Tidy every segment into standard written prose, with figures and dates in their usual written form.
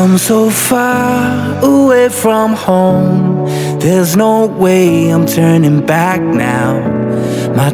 I'm so far away from home. There's no way I'm turning back now. My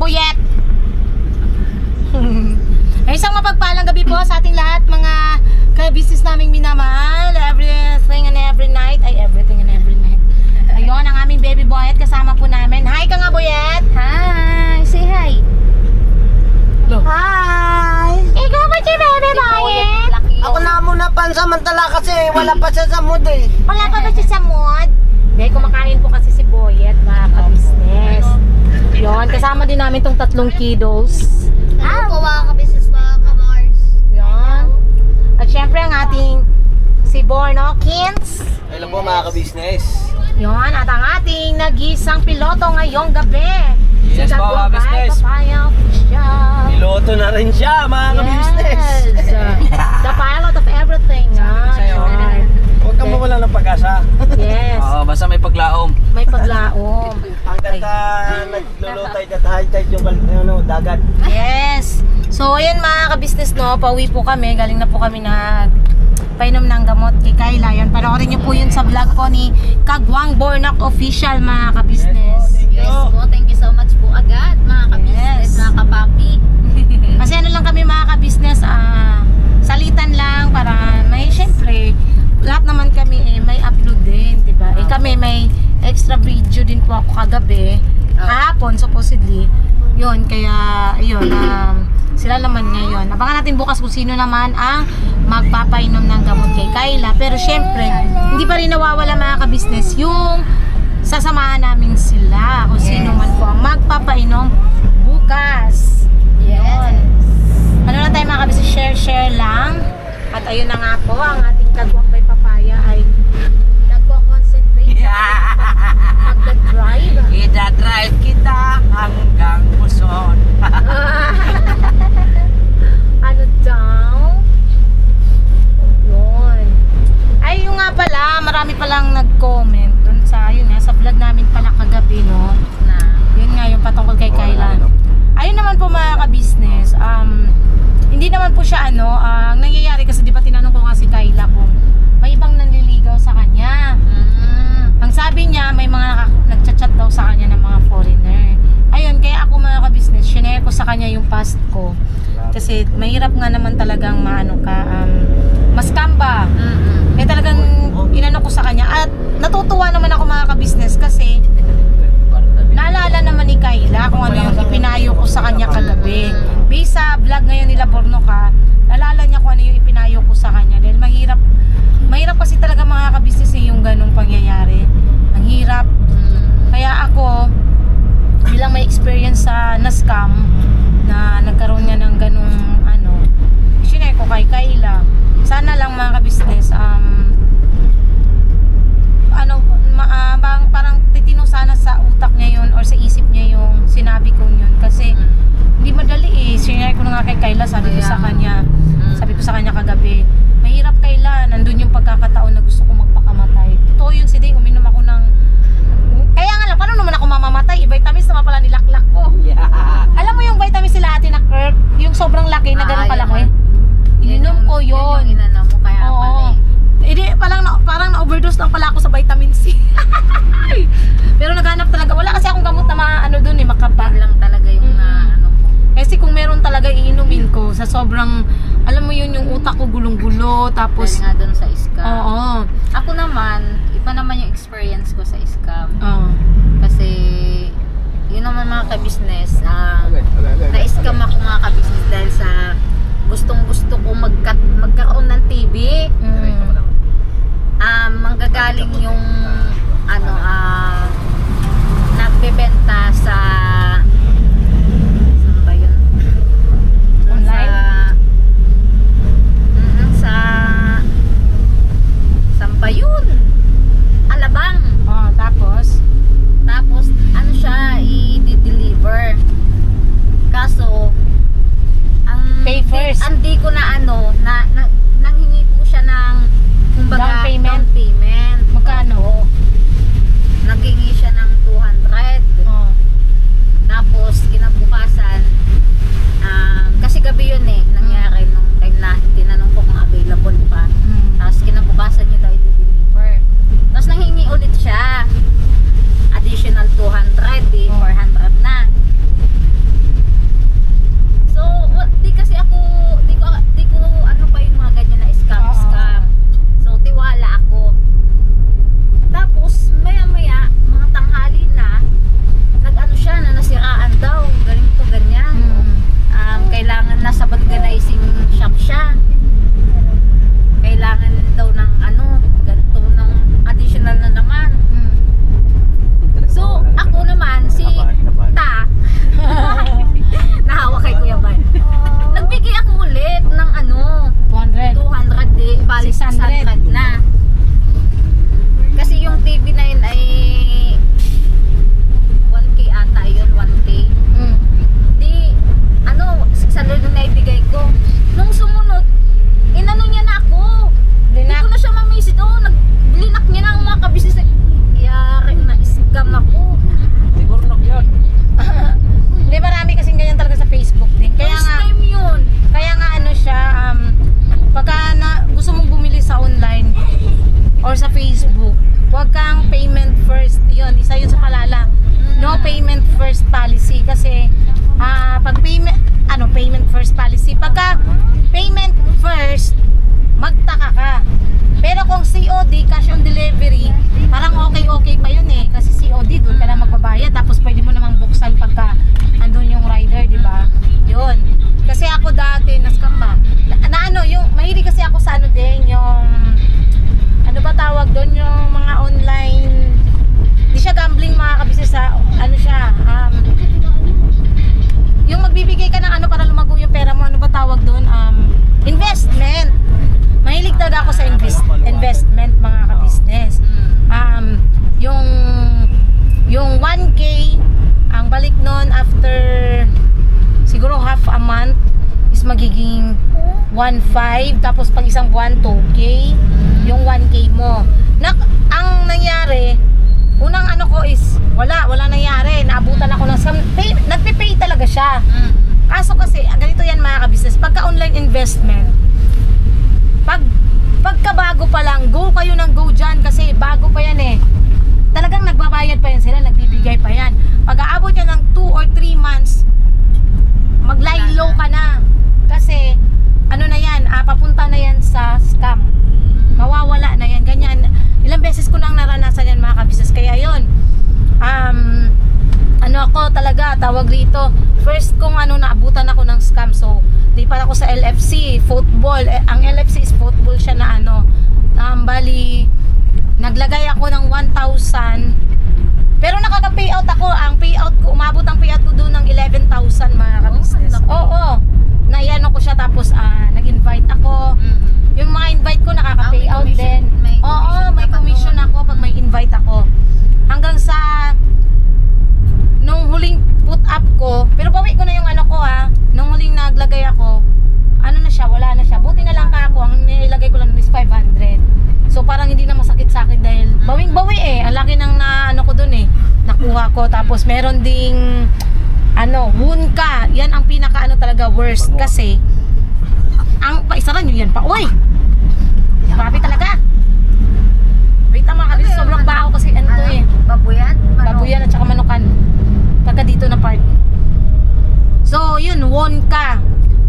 Buyet. Isang mapagpalang gabi po sa ating lahat, mga ka-business naming minamahal. Everything and every night. Ay, everything and every night. Ayun, ang aming baby Buyet. Kasama po namin. Hi ka nga, Buyet. Hi! Say hi! Look. Hi! Ikaw ba si baby Buyet? Ako na muna pansamantala kasi wala pa siya sa mood eh. Wala pa ba siya sa mood? Dahil kumakain po kasi si Buyet, mga ka-business. Yun, kasama din namin tong 3 kiddos. Hello po mga ka-business, mga ka-Mars. Yun. At syempre ang ating si Borno Kins. Hello po mga ka-business. Yun, at ang ating nag-isang piloto ngayong gabi. Yes si po mga business. Papaya Official. Piloto na rin siya mga ka-business. The pilot of everything. Huwag kang mawala ng pag-asa. Yes. Oo, basta may paglaom. May paglaom. Hanggat naglulutay at high-tide yung dagat. Yes. So, ayun mga ka-business, no, pauwi po kami. Galing na po kami na painom ng gamot kay Kayla. Yan, panoorin nyo po yun sa vlog po ni Kagwang Bornak Official, mga ka-business. Yes po, thank you so much po agad mga ka-business, mga kapapi. Kasi ano lang kami mga ka-business, salitan lang para may, syempre, lahat naman kami may upload din, diba? Kami may extra video din po ako kagabi, kahapon supposedly. Yun, kaya, yun, sila naman ngayon. Abangan natin bukas kung sino naman ang magpapainom ng gamot kay Kayla. Pero syempre, hindi pa rin nawawala mga ka-business yung sasamahan namin sila kung sino man po ang magpapainom bukas. Yun. Ano na tayo mga ka-business, share lang. At ayun na nga po, ang ating Kagwang by Papaya ay nagko-concentrate sa pagdadrive. Ida-drive kita hanggang Luzon. Ano daw? Yun. Ay, yung nga pala, marami palang nag-comment dun sa, yun nga, sa vlog namin pala kagabi, no? Yun nga, yung patungkol kay Kayla. Ayun naman po mga ka-business, hindi naman po siya ang nangyayari kasi di ba tinanong ko nga si Kayla kung may ibang nanliligaw sa kanya. Ang sabi niya, may mga nagchat-chat daw sa kanya ng mga foreigner. Ayun, kaya ako mga ka-business, shinare ko sa kanya yung past ko. Kasi mahirap nga naman talagang mascam ba. Kaya talagang inano ko sa kanya. At natutuwa naman ako mga ka-business kasi naalala naman ni Kayla kung ano yung ipinayo ko sa kanya kagabi. Based sa vlog ngayon nila Borno ka, naalala niya kung ano yung ipinayo ko sa kanya. Dahil mahirap kasi talaga mga ka-business yung ganung pangyayari. Ang hirap. Kaya ako, bilang may experience sa na-scam, na nagkaroon nga ng ganung sinare ko kay Kayla. Sana lang mga ka-business, parang titino sana sa utak niya yun or sa isip niya yung sinabi ko yun kasi hindi madali eh. Sinare ko na nga kay Kayla, sabi ko sa kanya kagabi, mahirap Kayla, nandun yung pagkakataon na gusto ko magpakamatay. Totoo yun si Day, uminom ako ng kaya nga lang, paano naman ako mamamatay? Vitamins naman pala nilaklak ko. Alam mo yung vitamins sila ate na Kirk, yung sobrang laki na ganun kalaki, ininom ko yun. Yung inanam mo kaya pala eh. Parang na-overdose lang pala ako sa vitamin C. Pero naghanap talaga. Wala kasi akong gamot na dun eh, makapa. Yun lang talaga yung ano mo. Kasi kung meron talaga iinumin ko sa sobrang, alam mo yun, yung utak ko gulong-gulo. Tapos, dahil nga dun sa scam. Oo. Ako naman, iba naman yung experience ko sa scam. Oo. Kasi, yun naman mga ka-business, na-scam ako mga ka-business dahil sa gustong-gusto ko magkaroon ng TV. Manggagaling yung nagbebenta sa saan ba yun? Online? Sa saan ba yun? Alabang. Tapos Ano siya, i-deliver. Kaso Pay first. Hindi ko na nanghingi po siya ng kumbaga, Down payment. Magkano? Oo. Naghingi siya ng 200. Tapos kinabukasan, kasi gabi yun nangyari nung time na tinanong ko kung available pa. Tapos kinabukasan niya daw i-deliver. Tapos nanghingi ulit siya. Additional 200, 400 na. So, di ko ano pa yung mga ganyan na scam. So, tiwala ako. Tapos, maya-maya, mga tanghali na, nag-ano siya, na nasiraan daw. Ganito, ganyan. Kailangan na sa vulcanizing shop siya. Kailangan daw ng ganito ng additional na naman. So, ako naman, si Ta, nahawa kay Kuya Ban. Nagbigay ako ulit ng 200 bali 600 na. Kasi yung TV na yun ay 1K ata yun, 1K. Di, 600 na ibigay ko. Nung sumunod, inano niya na ako. Hindi ko na siya mamisit. Linak niya na ang mga kabisnes. Yari na scam ako. Siguro yun. Hindi, marami kasing ganyan talaga sa Facebook din. Kaya First nga, time yun. kaya nga siya, pagka gusto mong bumili sa online or sa Facebook, huwag kang payment first. Yun, isa yun sa palala. No payment first policy. Kasi, pag payment first policy. Pagka payment first, magtaka ka. Pero kung COD, cash on delivery, parang okay pa yun kasi COD, doon ka na magbabayad, tapos pwede mo namang buksan pagka andun yung rider, di ba? Yun. Kasi ako dati, na-scam ba? Yung, mahilig kasi ako sa din, yung, ano ba tawag doon, yung mga online, hindi siya gambling mga kabisnes yung magbibigay ka ng para lumago yung pera mo, ano ba tawag doon? Investment. Mahilig talaga ako sa investment mga ka-business. Yung 1K ang balik nun after siguro half a month is magiging 1.5, tapos pag isang buwan 2K yung 1K mo. Ang nangyari, unang ko is wala nangyari, naabutan ako ng scam. Nagpe-pay talaga siya. Kaso kasi ganito yan mga ka-business, pagka online investment, pagkabago pa lang, go kayo ng go dyan kasi bago pa yan talagang nagbabayad pa yan sila, nagbibigay pa yan. Pag aabot yan ng 2 or 3 months, mag-lie low ka na kasi na yan, papunta na yan sa scam, mawawala na yan, ganyan. Ilang beses ko nang naranasan yan mga ka-business. Kaya yun, ako talaga, tawag rito, first kong naabutan ako ng scam. So, lipat ako sa LFC, football. Ang LFC is football siya na bali, naglagay ako ng 1,000. Pero nakaka-payout ako. Ang payout ko, umabot ang payout ko doon ng 11,000 mga ka-business. Oo. Naiano ko siya, tapos nag-invite ako. Yung mga invite ko nakaka-payout din. Oo, may commission ako pag may invite ako. Hanggang sa nung huling put up ko, pero bawi ko na yung nung huling naglagay ako, na siya, wala na siya. Buti na lang ako, ang nilagay ko lang is 500. So parang hindi na masakit sa akin dahil bawing-bawi ang laki ng ko dun nakuha ko. Tapos meron ding Wonka. Yan ang pinaka talaga worst kasi ang paisaran nyo yan pa. Uy! Grabe talaga. Wait mga kabis, sobrang baho kasi Babuyan? Babuyan at saka manukan. Pagka dito na part. So yun, Wonka.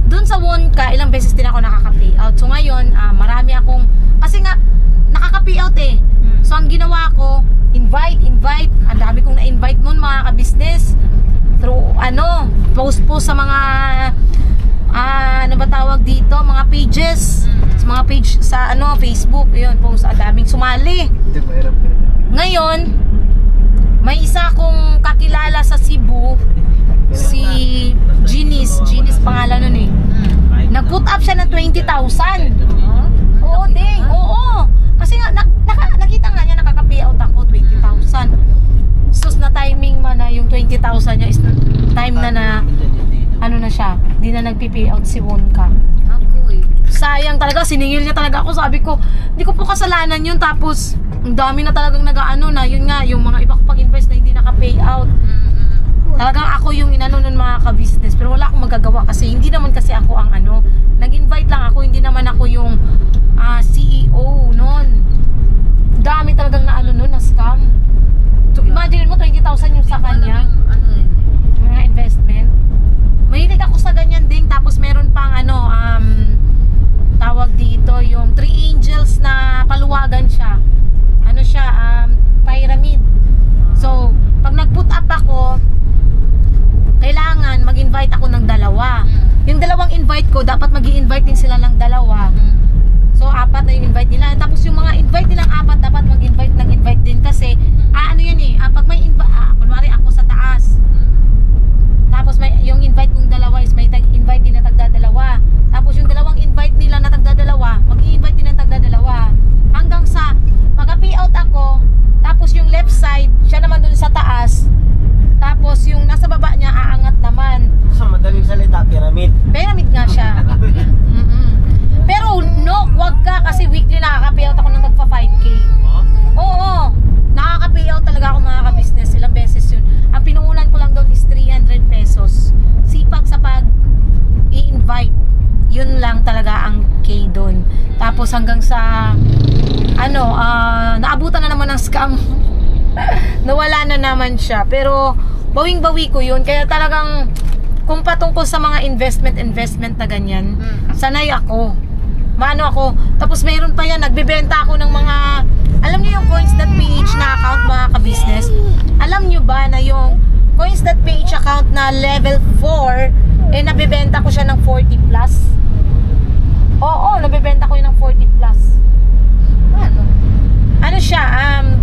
Doon sa Wonka, ilang beses din ako nakaka-payout. So ngayon, marami akong, kasi nga nakaka-payout So ang ginawa ko, invite. Ang dami kong na-invite nun mga ka-business. Through post sa mga ano ba tawag dito, mga pages. Sa mga page sa Facebook, yun, post. Ang daming sumali. Ngayon, may isa kong kakilala sa Cebu, si Ginis pangalan nun eh. Nag-put up siya ng 20,000. Oo, ding. Oo. Kasi nga, nakita nga niya, nakaka-payout ako, 20,000. Sus na timing man na yung 20,000 niya is time na ano na siya, di na nagpi-payout si Wonka. Sayang talaga, siningil niya talaga ako. Sabi ko, hindi ko po kasalanan yun. Tapos, ang dami na talagang nag-ano na, yun nga, yung mga iba ko pag-invest na hindi naka-payout. Talagang ako yung inano nun mga ka-business. Pero wala akong magagawa kasi hindi naman kasi ako ang nag-invite lang ako, hindi naman ako yung CEO nun. Dami talagang nun, na-scam. So imagine mo 20,000 yung sa kanya. Mga investment. Mahilig ako sa ganyan din. Tapos meron pang tawag dito yung 3 angels na paluwagan siya. Pyramid. So pag nag-put up ako, kailangan mag-invite ako ng 2. Yung 2 invite ko, dapat mag-i-invite din sila ng 2. So 4 na yung invite nila. Tapos yung mga invite nilang 4, dapat mag-invite ng invite din kasi yan eh, pag may kunwari ako sa taas. Tapos yung invite kong 2 is may invite din na tagda-2. Tapos yung 2 invite nila na tagda-2, mag-i-invite din ng tagda-2. Hanggang sa mag-payout ako, tapos yung left side, siya naman dun sa taas. Tapos yung nasa baba niya aangat naman. Sa madaling salita, pyramid. Pyramid nga siya. Pero no, wag ka kasi weekly nakaka-payout ako ng magpa 5K. Oo, nakaka-payout talaga ako mga ka-business. Ilang beses yun. Ang pinuulan ko lang doon is 300 pesos. Sipag sa pag-i-invite. Yun lang talaga ang K doon. Tapos hanggang sa naabutan na naman ng scam. Nawala na naman siya. Pero bawing-bawi ko yun. Kaya talagang kung patungkol sa mga investment na ganyan, sanay ako. Maano ako. Tapos mayroon pa yan, nagbebenta ako ng mga, alam niyo yung coins.ph na account mga ka-business? Alam niyo ba na yung coins.ph account na level 4, nabebenta ko siya ng 40 plus? Oo, nabebenta ko yun ng 40 plus. Ano siya,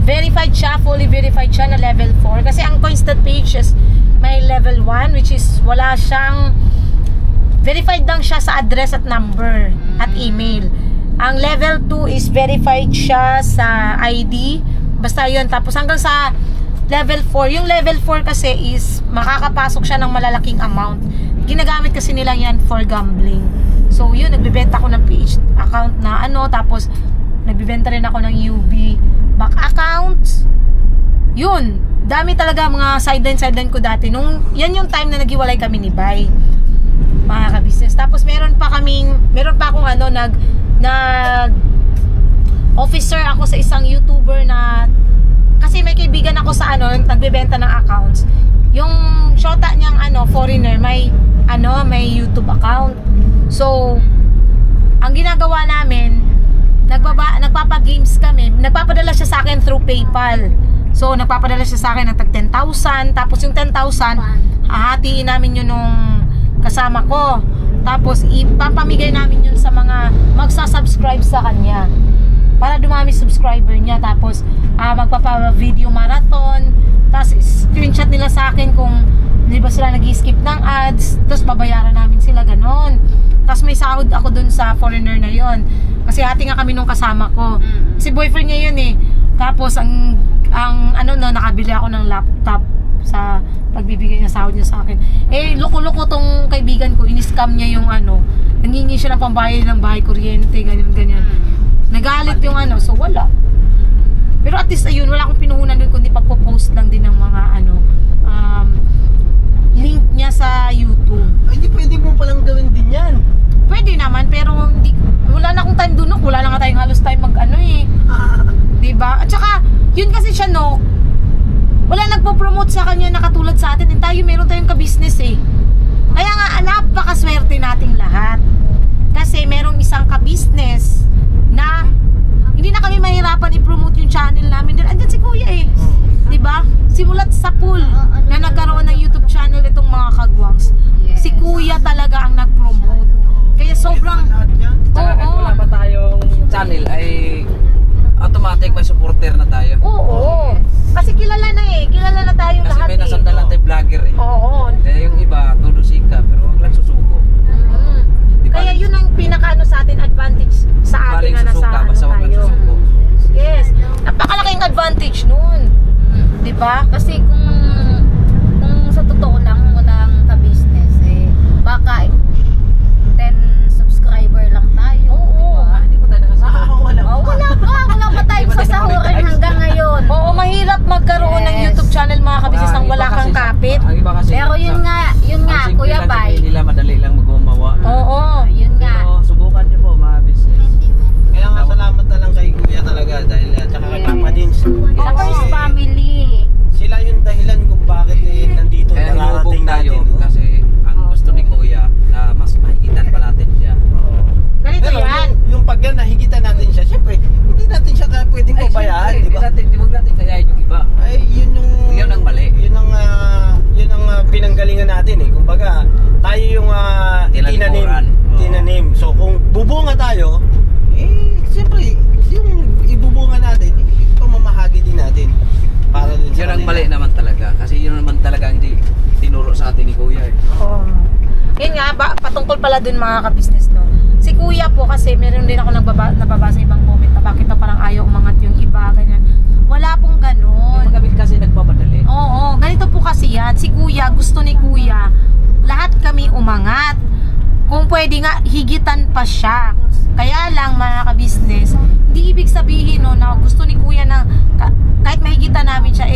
verified siya, fully verified siya na level 4. Kasi ang coins.ph is may level 1, which is wala siyang, verified lang siya sa address at number at email. Ang level 2 is verified siya sa ID. Basta yun. Tapos hanggang sa level 4. Yung level 4 kasi is makakapasok siya ng malalaking amount. Ginagamit kasi nila yan for gambling. So yun, nagbibenta ko ng PH account na tapos nagbibenta rin ako ng UB back accounts. Yun, dami talaga mga sideline ko dati. Yan yung time na naghiwalay kami ni Bay, mga ka-business. Tapos meron pa akong nag officer ako sa isang YouTuber na, kasi may kaibigan ako sa nagbebenta ng accounts. Yung shota niyang foreigner, may YouTube account. So ang ginagawa namin, nagpapa-games kami. Nagpapadala siya sa akin through PayPal. So nagpapadala siya sa akin ng tag 10,000. Tapos yung 10,000 hahatiin namin yun nung kasama ko. Tapos ipapamigay namin yun sa mga magsa-subscribe sa kanya para dumami subscriber niya. Tapos magpapa-video marathon. Tapos screenshot nila sa akin kung di ba sila nag-skip ng ads. Tapos babayaran namin sila, ganon. Tapos may sahod ako dun sa foreigner na yon. Kasi hati nga kami nung kasama ko. Kasi boyfriend niya yun eh. Tapos nakabili ako ng laptop sa pagbibigay niya sahod niya sa akin. Loko-loko tong kaibigan ko. Ini-scam niya yung nangingi siya ng pambayad ng bahay, kuryente, ganyan. Nagalit yung so wala. Pero at least ayun, wala akong pinuhunan dun kundi pagpo-post lang din ng mga link niya sa YouTube. Ay, di pwede mo palang gawin din yan. Pwede naman, pero wala na akong time dun, wala na nga tayong halos time diba? At saka, yun kasi siya wala nagpo-promote sa kanya na katulad sa atin. Meron tayong ka-business Kaya nga, napakaswerte nating lahat. Kasi merong isang ka-business na hindi na kami mahirapan i-promote yung channel ba? Kasi kung sa totoo lang walang ka-business baka 10 subscriber lang tayo. Oo. Diba? Hindi mo tayo nakasama. Wala pa tayong sasahurin hanggang ngayon. Oo, mahirap magkaroon ng Yes. YouTube channel mga kabisnes nang wala kang kapit. Ang iba kasi Pero yun nga, ang simple Kuya lang Bay. sabihin nila, madali lang gumawa. Oo. Yun nga. Pero subukan niyo po mga business. Kaya nga salamat na lang kay Kuya talaga dahil tsaka kay Papa Dins. Sa first family. Sila yung dahilan kung bakit nandito Kaya nararating hinubog tayo natin. kasi ang gusto ni Kuya na mas mahigitan pa natin siya. Ganito Pero yan. yung pag nahigitan natin siya, syempre, hindi natin siya pwedeng pabayaan, di ba? Huwag natin kayain yung iba. Ay, yun ang mali. Yun ang pinanggalingan natin eh. Kumbaga, tayo yung Tinalikuran. tinanim. So kung bubunga tayo, siyempre, yung ibubunga natin, pamamahagi din natin. Para din sa Yun ang kanila. mali naman talaga. Kasi yun naman talaga ang tinuro sa atin ni Kuya eh. Oo. Yun nga, patungkol pala dun mga kabisnes, no? Si Kuya po kasi, meron din ako nababasa ibang comment na bakit na parang ayaw umangat yung iba, ganyan. Wala pong ganon. Yung kami kasi nagpapadali. Oo, ganito po kasi yan. Si Kuya, gusto ni Kuya, lahat kami umangat. Kung pwede nga, higitan pa siya. Kaya lang mga kabisnes, hindi ibig sabihin no, na gusto ni Kuya na kahit mahigitan namin siya,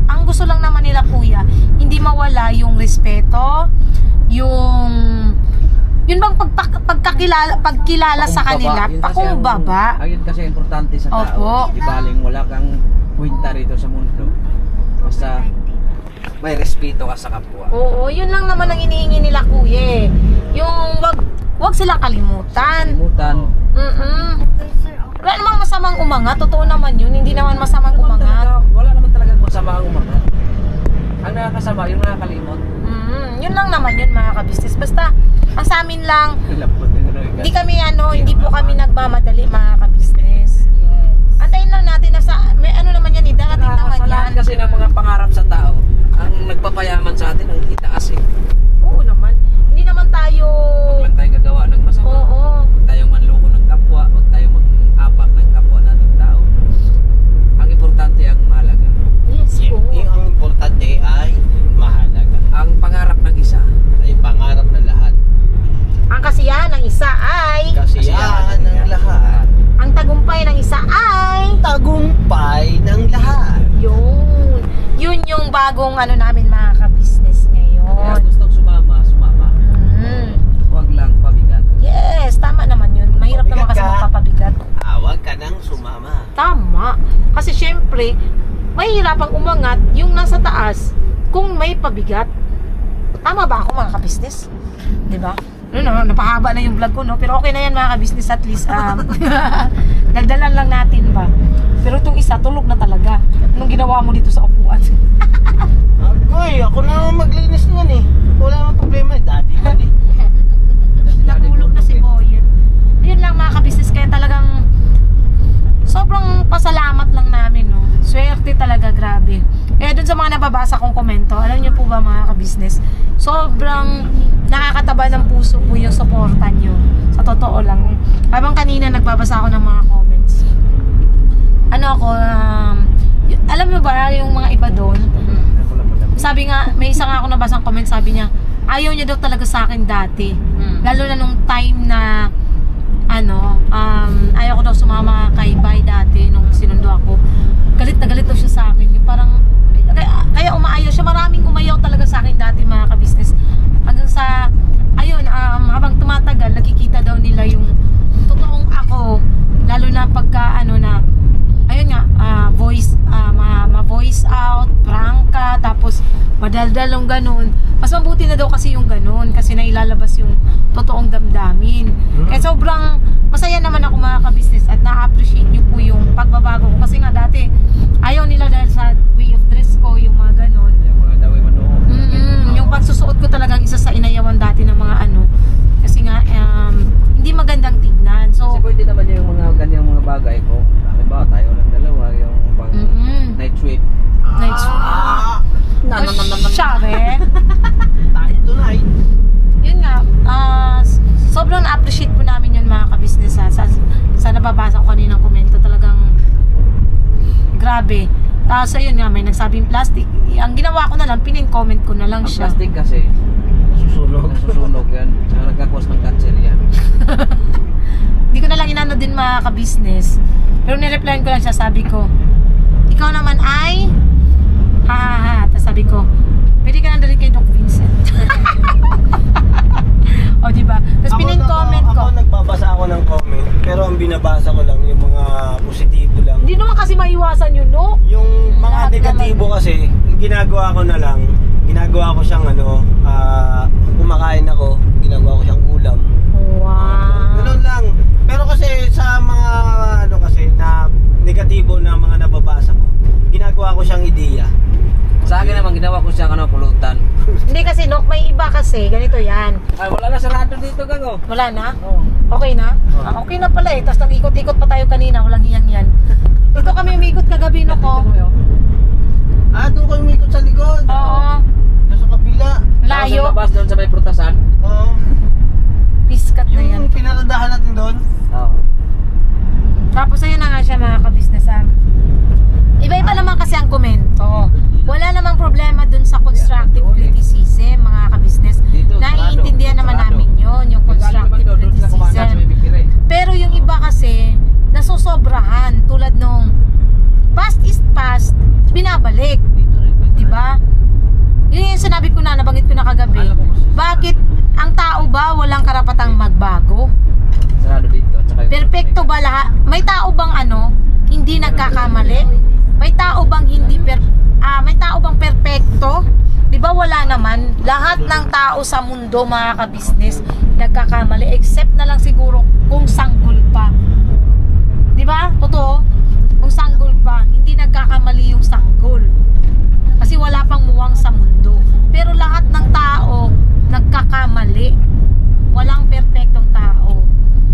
ang gusto lang naman nila Kuya, hindi mawala yung respeto, yun bang pagkilala sa kanila, pakumbaba. Ayun kasi importante sa tao. Opo. Di baling wala kang kwenta rito sa mundo. Basta may respeto ka sa kapwa. Oo, yun lang naman ang inihingi nila Kuya. Yung wag silang kalimutan. Wala namang masamang umangat, totoo naman yun. Hindi naman masamang umangat. Wala naman talagang masama ang umangat. Ang nakakasama, yung nakakalimot. Yun lang naman yun mga kabisnes. Basta, ang sa amin lang, Lapot yung ano, hindi po kami nagmamadali mga kabisnes. Antayin lang natin na may ano naman yan, darating naman sa lahat yan. kasi ng mga pangarap sa tao, ang nagpapayaman sa atin ang itaas eh. Oo naman. Hindi naman tayo... Huwag lang tayong gagawa ng masama. Oo. Huwag tayong manloko ng kapwa. Huwag tayong mag-apak ng kapwa nating tao. Ang importante ang mahalaga. Yes po. Yung ang importante ay mahalaga. Ang pangarap ng isa Ay pangarap ng lahat. Ang kasiyahan ng isa ay... Kasiyahan ng lahat. Ang tagumpay ng isa ay... Tagumpay ng lahat. Yun. Yun yung bagong ano namin mga kabisnes kaya ngayon. gustong sumama. Huwag lang pabigat. Yes, tama naman yun. Mahirap naman kasi Pabigat ka. magpapabigat. Huwag ka nang sumama. Tama. Kasi syempre, mahirapang umangat yung nasa taas kung may pabigat. Tama ba ako mga kabisnes? Diba? Napahaba na yung vlog ko, no? Pero okay na yan mga kabisnes, at least dagdalan lang natin ba. Pero itong isa, tulog na talaga. Anong ginawa mo dito sa upuan? Ako na naman maglinis niyan eh. Wala namang problema eh. Daddy man eh. Natulog na si Boyen. Ayun lang mga kabisnes, kaya talagang sobrang pasalamat lang namin, no? Swerte talaga, grabe. Eh, dun sa mga nababasa kong komento, alam niyo po ba mga kabisnes, sobrang nakakataba ng puso po yung supportan nyo. Sa totoo lang. Habang kanina nagbabasa ako ng mga comments. Alam mo ba, yung mga iba doon, sabi nga, may isa nga ako nabasang comment, sabi niya, ayaw niya daw talaga sa akin dati. Lalo na nung time na ayaw ko daw sumama kay Bay dati nung sinundo ako. Galit na galit daw siya sa akin. Yung parang kaya umaayaw siya. Maraming umayaw talaga sa akin dati mga kabisnes. Hanggang sa habang tumatagal, nakikita daw nila yung totoong ako. Lalo na pagka voice out, prangka, tapos madaldalong ganun. Mas mabuti na daw kasi yung ganun kasi nailalabas yung totoong damdamin. Kaya sobrang masaya naman ako mga kabisnes at na-appreciate nyo po yung pagbabago ko kasi nga dati ayaw nila dahil sa way of dress ko, yung mga ganun. Yung mga dawi manuho. Yung pagsusuot ko talagang isa sa inayawan dati ng mga kasi nga hindi magandang tignan. So Kasi pwede naman yung mga ganyang mga bagay kung halimbawa tayo lang dalawa yung pang night sweep. night Share. Tayo tonight. Yun nga, sobrang na-appreciate po namin yun mga kabisnes sa nababasa ko kaninang komento. Talagang grabe. Tapos ayun nga, may nagsabing plastic. Ang ginawa ko na lang, pinin-comment ko na lang Ang siya. plastic kasi, nasusunog yan. Saka nagkakos ng cancer yan. Hindi ko na lang inano din mga ka-business. Pero nireplyan ko lang siya, sabi ko, ikaw naman ay, ha. Tapos sabi ko, pwede ka nandali kay Doc Vincent. O diba? Tapos pinin-comment ko. Ako nagbabasa ako ng comment, pero ang binabasa ko lang yung mga positibo lang. Hindi naman kasi maiwasan yun, no? Yung mga Lahat negatibo kasi, ginagawa ko na lang, ginagawa ko siyang kumakain ako, ginagawa ko siyang ulam. Wow. Ganun lang. Pero kasi sa mga na negatibo na mga nababasa ko, ginagawa ko siyang ideya. Sa akin naman, ginawa ko siyang pulutan. Hindi kasi, Nok, may iba kasi. Ganito yan. Ay, wala na sarado dito, Gago. Wala na? Oo. Okay na? Okay na pala eh. Tapos nag-ikot-ikot pa tayo kanina. Walang hiyang yan. Dito kami umikot kagabi, Nok, ko. Doon kayo umikot sa likod. Oo. Nasa kabila. Layo. Sa labas doon sa may prutasan. Oo. Piskat na yan. Yung pinaradahan natin doon. Oo. Tapos ayun na nga siya mga kabisnesan. Iba-iba naman kasi ang komento. Wala namang problema dun sa constructive criticism mga kabisnes. Naiintindihan naman namin yun, yung constructive criticism. Pero yung iba kasi, nasusobrahan. Tulad nung past is past, binabalik. Diba? Yun yung sinabi ko na, nabanggit ko na kagabi. Bakit ang tao ba walang karapatang magbago? Sarado dito. Perfecto ba lahat? May tao bang hindi nagkakamali? May tao bang may tao bang perfecto? 'Di ba wala naman? Lahat ng tao sa mundo mga ka-business nagkakamali except na lang siguro kung sanggol pa. 'Di ba? Totoo. Kung sanggol pa, hindi nagkakamali yung sanggol. Kasi wala pang muwang sa mundo. Pero lahat ng tao nagkakamali. Walang perfectong tao.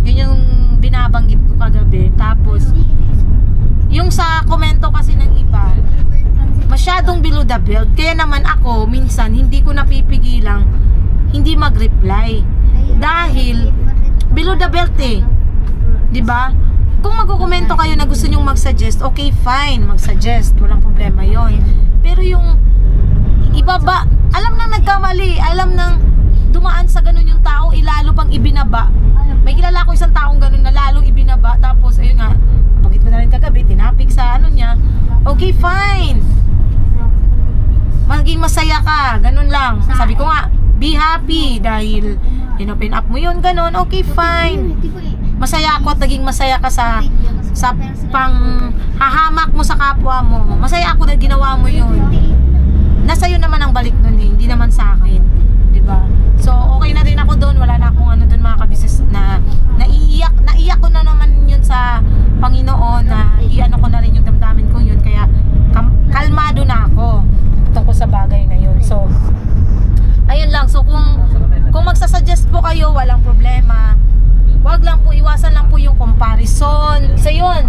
Yun yung binabanggit ko kagabi. Tapos yung sa komento kasi ng iba, masyadong below the belt. Kaya naman ako, minsan, hindi ko napipigilang hindi mag-reply. Dahil, below the belt eh. Diba? Kung magkukomento kayo na gusto nyong mag-suggest, okay, fine, mag-suggest. Walang problema yon. Pero yung iba ba, alam nang nagkamali, alam nang dumaan sa ganun yung tao, ilalo pang ibinaba. May kilala ko isang taong ganun na lalong ibinaba. Tapos, ayun nga, pagit ko na rin kagabi, tinapik sa niya. Okay, fine. Maging masaya ka, ganun lang. Sabi ko nga, be happy dahil in-open up mo yun, ganun. Okay, fine. Masaya ako at naging masaya ka sa pang hahamak mo sa kapwa mo. Masaya ako dahil ginawa mo yun. Nasa yun naman ang balik nun eh, hindi naman sa akin. Diba? So, okay na rin ako doon. Wala na akong doon mga kabisnes na naiyak ko na naman yun sa Panginoon na iano ko na rin yung damdamin ko yun. Kaya kalmado na ako tungkol sa bagay na yun. So, ayun lang. So, kung magsasuggest po kayo, walang problema. Wag lang po, iwasan lang po yung comparison. Isa yun.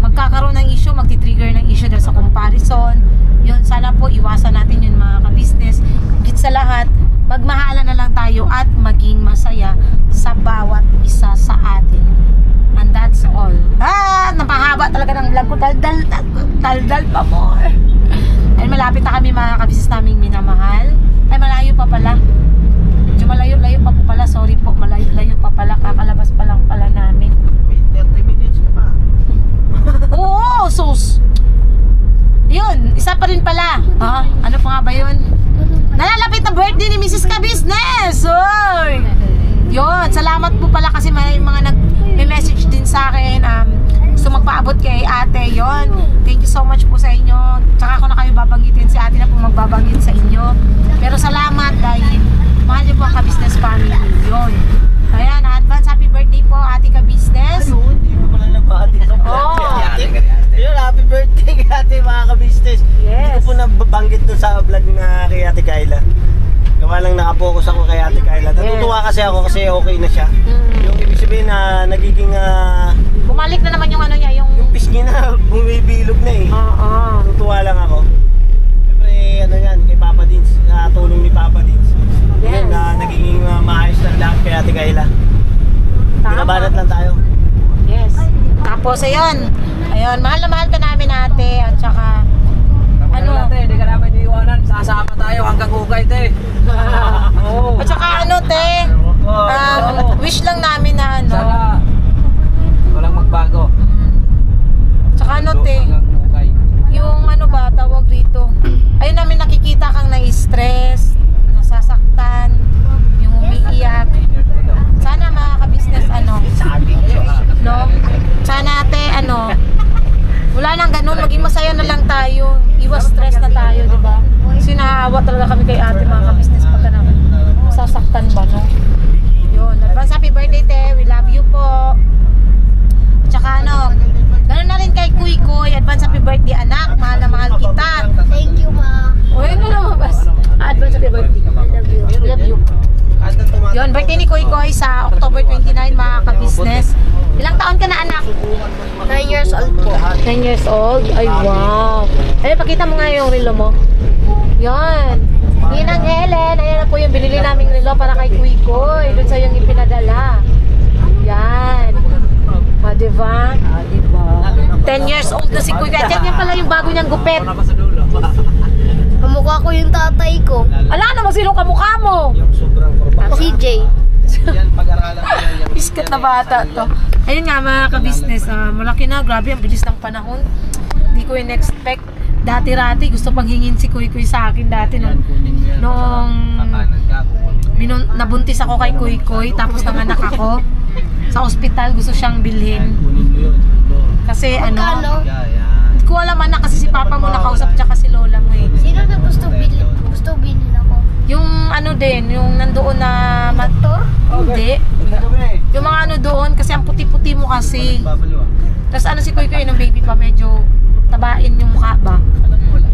Magkakaroon ng issue, magti-trigger ng issue dahil sa comparison. Yun, sana po iwasan natin yun mga kabisnes. Higit sa lahat, magmahalan na lang tayo at maging masaya sa bawat isa sa atin. And that's all. Napahaba talaga ng vlog ko. Daldal pa more. Ay, malapit na kami mga kabisnes naming minamahal. Ay, malayo pa pala. Medyo malayo-layo pa po pala. Sorry po, malayo-layo pa pala. Kakalabas pa lang pala namin. Wait, 30 minutes ka pa. Oo, sus. Yun, isa pa rin pala. Ano pa nga ba yun? Nalalapit na birthday ni Mrs. Ka-Business. Oy! Yun, salamat po pala kasi may mga nag-message din sa akin. Gusto magpaabot kay ate. Yun, thank you so much po sa inyo. Tsaka ako na kayo babanggitin, si ate na po magbabanggit sa inyo. Pero salamat dahil mahal niyo po ang Ka-Business family. Yun. Kaya na-advance happy birthday po ate Ka-Business. Ayun, hindi mo pala nabati sa Yun, happy birthday kay ate mga ka-business. Yes. Hindi ko po nabanggit doon sa vlog na kay ate Kayla. Gawa lang nakapokus ako kay ate Kayla. Natutuwa kasi ako kasi okay na siya. Yung ibig sabihin na nagiging bumalik na naman yung niya, yung pisngi na, bumibilog na eh. Oo. Natutuwa lang ako. Siyempre, yan, kay Papa Dins, tulong ni Papa Dins. Yes. Yun, nagiging maayos na lahat kay ate Kayla. Binabanat lang tayo. Yes. Tapos ayun, mahal na mahal ka namin ate at saka Ano? Te, di ka namin iiwanan. Sasama tayo hanggang ukay, te. Oo. At saka ano, te, wish lang namin na ano. Sana walang magbago. Tsaka ano, te, Hanggang ukay. yung ano ba, tawag dito. Ayun namin nakikita kang na-stress, nasasaktan, yung umiiyak. Sana mga ka-business, ano, no? Sana ate, ano, wala nang ganun, maging masaya na lang tayo. Iwas stress na tayo, di ba? Kasi naaawa talaga kami kay ate mga ka-business pagka naman sasaktan ba, no? Yun, advance happy birthday, te. We love you po. Tsaka ano, gano'n na rin kay Kuy Kuy, advance happy birthday anak, mahal na mahal kita. Thank you, ma. Uy, ano lumabas? Advance happy birthday. I love you. I love you. Yun, birthday ni Kuy Kuy sa October 29, mga ka-business. Ilang taon ka na anak? 9 years old po. 10 years old? Ay, wow. Ay, pakita mo nga yung relo mo. Yan. Ninang Helen, ayan na po yung binili naming relo para kay Kuy Kuy. Doon sa yung ipinadala. Yan. O, diba? 10 years old na si Kuy Kuy. At yan pala yung bago niyang gupit. Ako na pa sa dulo. Kamukha ko yung tatay ko. Ala naman sinong kamukha mo? Yung sobrang kurba. CJ. Yan, pag-aralan mo yan. Yung Biscuit na bata to. Ayun nga mga ka-business, malaki na, grabe ang bilis ng panahon. Hindi ko in-expect. Dati-rati gusto pang hingin si Kuy Kuy sa akin dati nung nabuntis ako kay Kuy Kuy, tapos nanganak ako. Sa ospital gusto siyang bilhin. Kasi ano, hindi ko alam anak kasi si papa mo nakausap tsaka si lola mo eh. Sino na gusto bilhin ako? Yung ano din, yung nandoon na Doktor? hindi. Yung mga ano doon kasi ang puti-puti mo kasi. Tapos ano si Kuy Kuy nung baby pa medyo tabain yung mukha ba?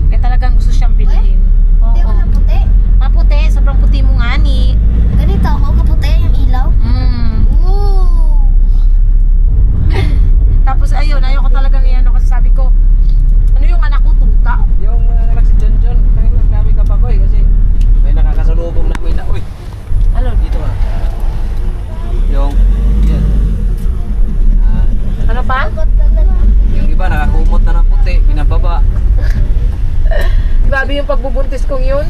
Kaya talagang gusto siyang bilhin. Hindi ako Oo. na puti. Maputi, sobrang puti mo nga ni. Ganito ako, kaputi yung ilaw. Ooh. Tapos ayun, ayoko talagang iyan kasi sabi ko, ano yung anak ko tuta? Yung anak si John John, namin kapakoy kasi may nakakasalubong namin na, uy, Ano? dito ah. Yung, yan. Ano pa? Yung iba nakakumot na ng puti, binababa. Grabe yung pagbubuntis kong yun.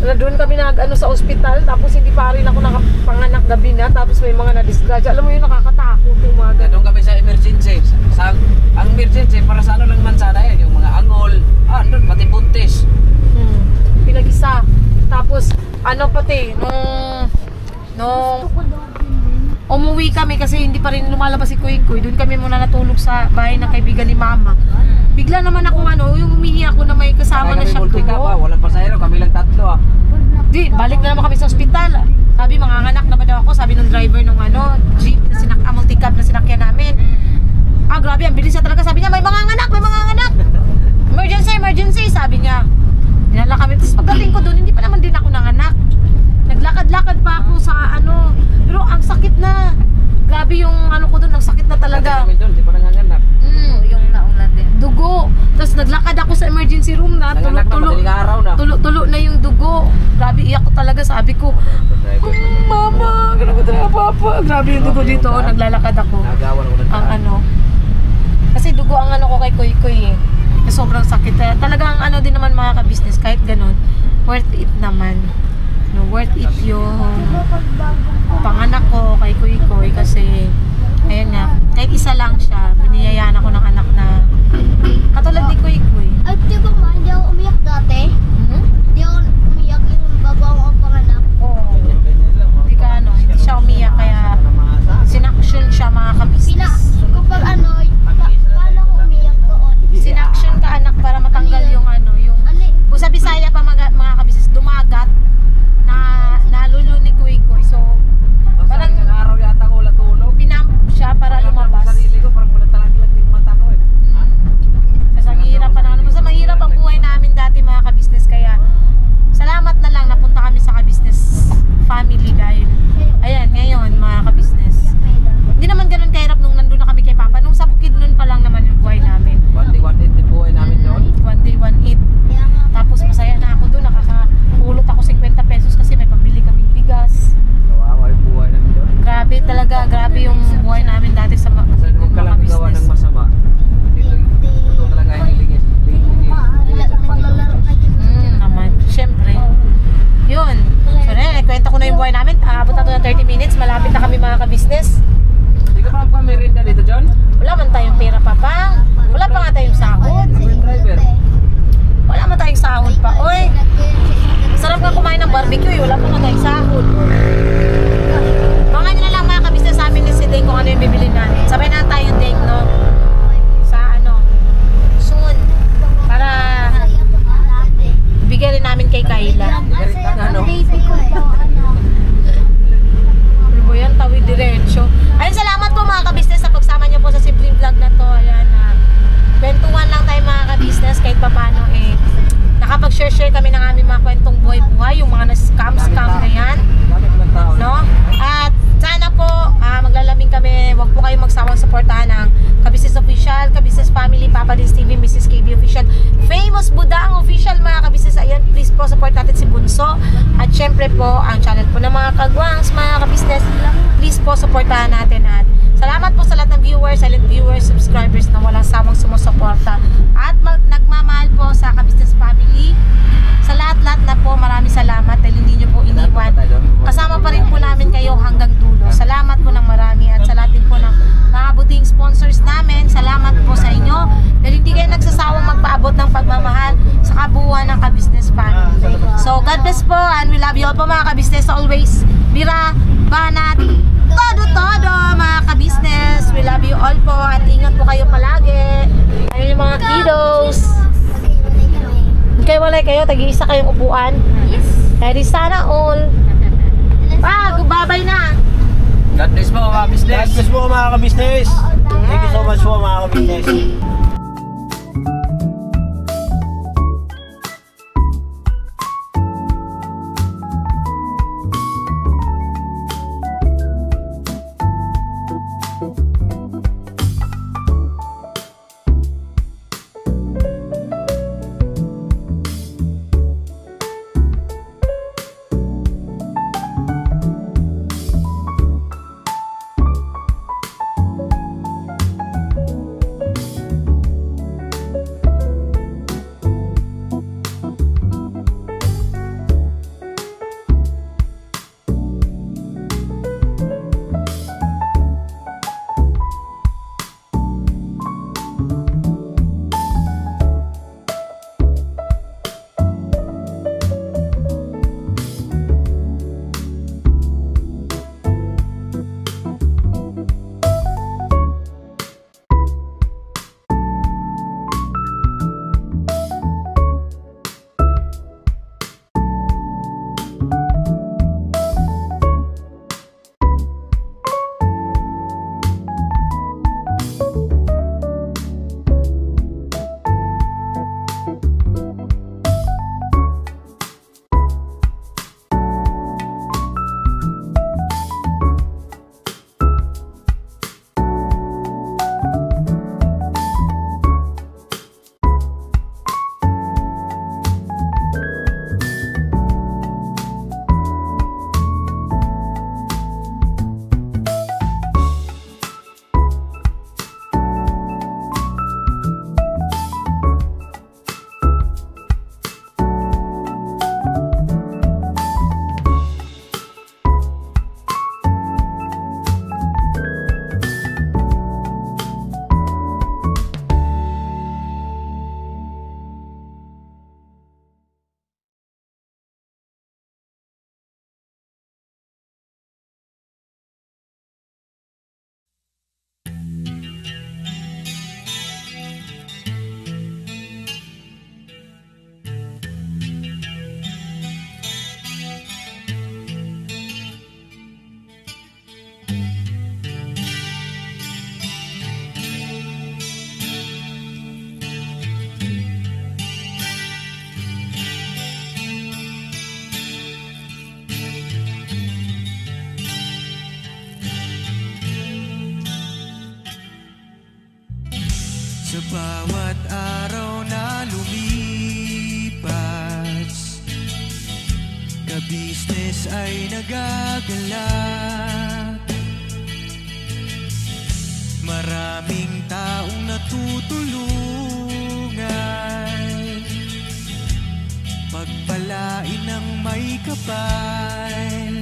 Doon kami nag-ano sa ospital, tapos hindi pa rin ako nakapanganak gabi na, tapos may mga na-disgrasya. Alam mo yun, nakakatakot yung mga ganun. Doon kami sa emergency. Ang emergency, para sa ano lang man sana yan, yung mga angol. Doon, pati buntis. Pinag-isa. Tapos, ano pati, nung umuwi kami kasi hindi pa rin lumalabas si Kuy Kuy, doon kami muna natulog sa bahay ng kaibigan ni Mama. Bigla naman ako yung umihi ako na may kasama na siyang dugo. Walang pasahero, kami lang tatlo ah. Di, balik na naman kami sa ospital. Sabi, manganganak na ba daw ako? Sabi nung driver nung jeep na multicab na sinakyan namin. Grabe, ang bilis na talaga. Sabi niya, may manganganak, may manganganak. Emergency, emergency, sabi niya. Dinala kami. Tapos pagdating ko doon, hindi pa naman din ako nanganak. Naglakad-lakad pa ako sa pero ang sakit na. Grabe yung ko doon, ang sakit na talaga. Kami doon, di pa nanganganak. Yung nauna din. Dugo. Tapos naglakad ako sa emergency room na. Nanganak na, madaling araw na. Tulo na yung dugo. Grabe, iyak ko talaga. Sabi ko, Mama, grabe talaga papa. Grabe yung dugo dito. Naglalakad ako. Nagawan ako ng Ang kasi dugo ang ko kay Kuy Kuy eh. Sobrang sakit. Talagang din naman mga ka-business. Kahit ganun, worth it naman. No, worth it yung panganak ko kay Kuy Kuy kasi ayun nga, kahit isa lang siya, biniyayaan ako ng anak na katulad ni Kuy Kuy. Ay, di ba ma, hindi ako umiyak dati? Hindi ako umiyak yung bago ako panganak. Oo. Hindi ka hindi siya umiyak kaya sinaction siya mga ka-business. Kapag paano ako umiyak doon? Sinaction ka anak para matanggal yung yung kung sa Bisaya pa mga ka-business, dumagat na nalulo ni Kuy Kuy. So, Parang isang araw yata ko wala tulog. pinamp siya para lumabas. Sarili ko, parang wala talaga yung mata ko eh. Kasi ang hirap pa na. Basta mahirap ang buhay namin dati mga ka-business. Kaya salamat na lang napunta kami sa ka-business family dahil ayan ngayon mga papano nakapag-share kami ng aming mga kwentong buhay-buhay, yung mga na-scam na yan, no? At sana po maglalaming kami, wag po kayong magsawang suportahan ng Kabisnes Official, Kabisnes Family, Papa Dins TV, Mrs. KB Official, Famous Budang Official, mga kabisnes. Ayan, please po support natin si Bunso. At syempre po ang channel po ng mga kagwangs, mga kabisnes, please po supportahan natin. At salamat po sa lahat ng viewers, silent viewers, subscribers na walang sawang sumusuporta at nagmamahal po sa Kabisnes Family. Sa lahat-lahat na po, maraming salamat dahil hindi nyo po iniwan. Kasama pa rin po namin kayo hanggang dulo. Salamat po ng marami at sa lahat din po ng mga buting sponsors namin. Salamat po sa inyo dahil hindi kayo nagsasawang magpaabot ng pagmamahal sa kabuuan ng Kabisnes Family. So God bless po and we love you all po, mga kabisnes. Always Bira, Banat, todo mga kabisnes. We love you all po at ingat po kayo palagi. Ayun yung mga kiddos. Kayo walay kayo, tag-iisa kayong upuan. Yes. Kaya sana all. Babay na. God bless po mga business. God bless po mga kabisnes. Thank you so much po mga kabisnes. Sa bawat araw na lumipas, kabisnes ay nagagalak. Maraming taong natutulungan, pagpalain ng may kapal.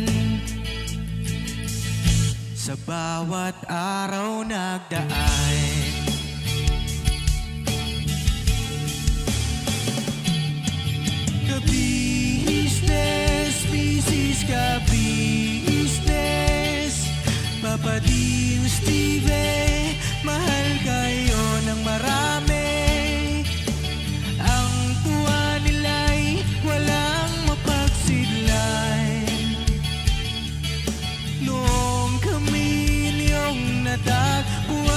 Sa bawat araw nagdaan, kabisnes, Mrs. Kabisnes, Papa Dins TV, mahal kayo ng marami. Ang tuwa nila'y walang mapagsidlay. Noong kami niyong natagpuan,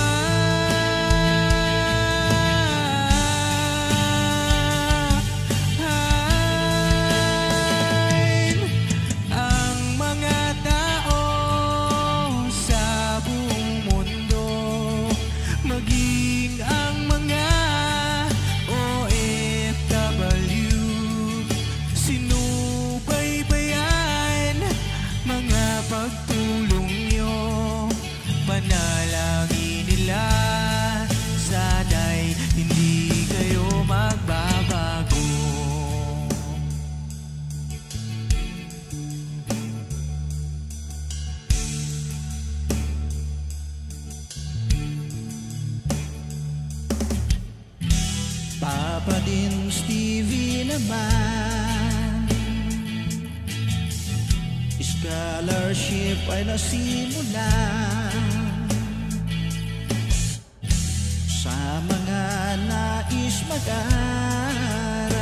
naman. Scholarship ay nasimulan sa mga nais mag-aral.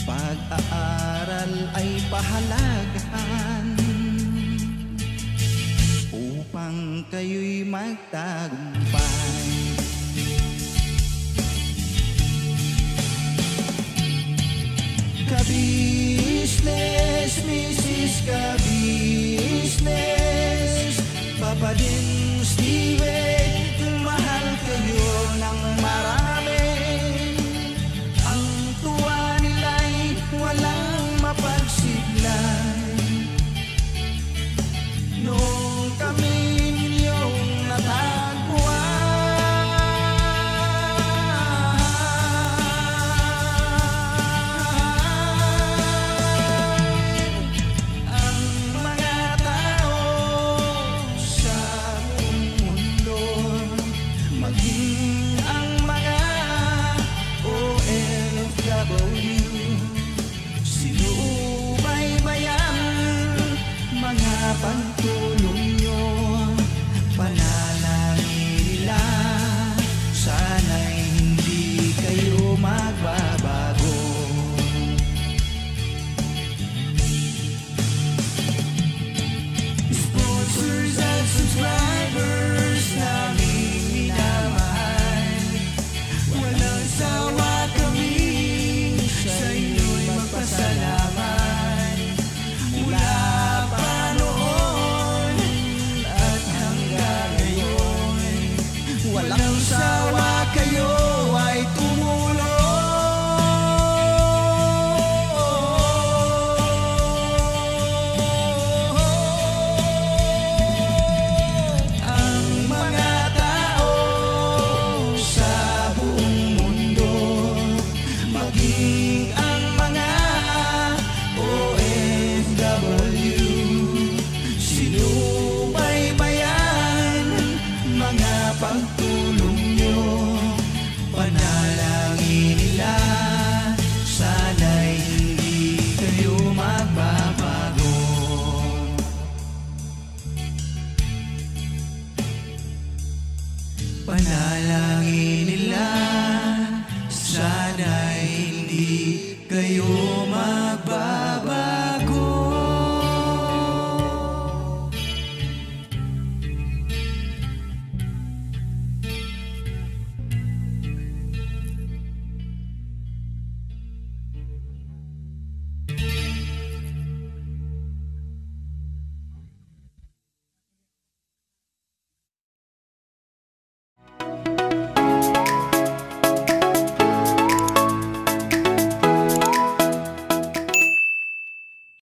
Pag-aaral ay pahalagahan upang kayo'y magtagumpay. Ka-business, Mrs. Ka-business, Papa din Steven, mahal kayo ng marami. Ang tuwa nila'y walang mapagsiglay. Noong kami ninyong natagpuan, ang mga tao sa buong mundo, maging ang mga OFW, sinubaybayan mga pagtulong nyo. Panalangin nila, sana'y hindi kayo magbabago. Sponsors at subscribers namin minamahal, walang sawa kami sa inyo'y magpasalamat. Mula pa noon at hanggang ngayon, walang sawa kayo ay tumulong. Ang mga tao sa buong mundo, maging ang mga OFW, sinubaybayan mga pagtulong nyo. Panalangin nila, sana'y hindi kayo magbabago. Panalangin nila, sana'y hindi kayo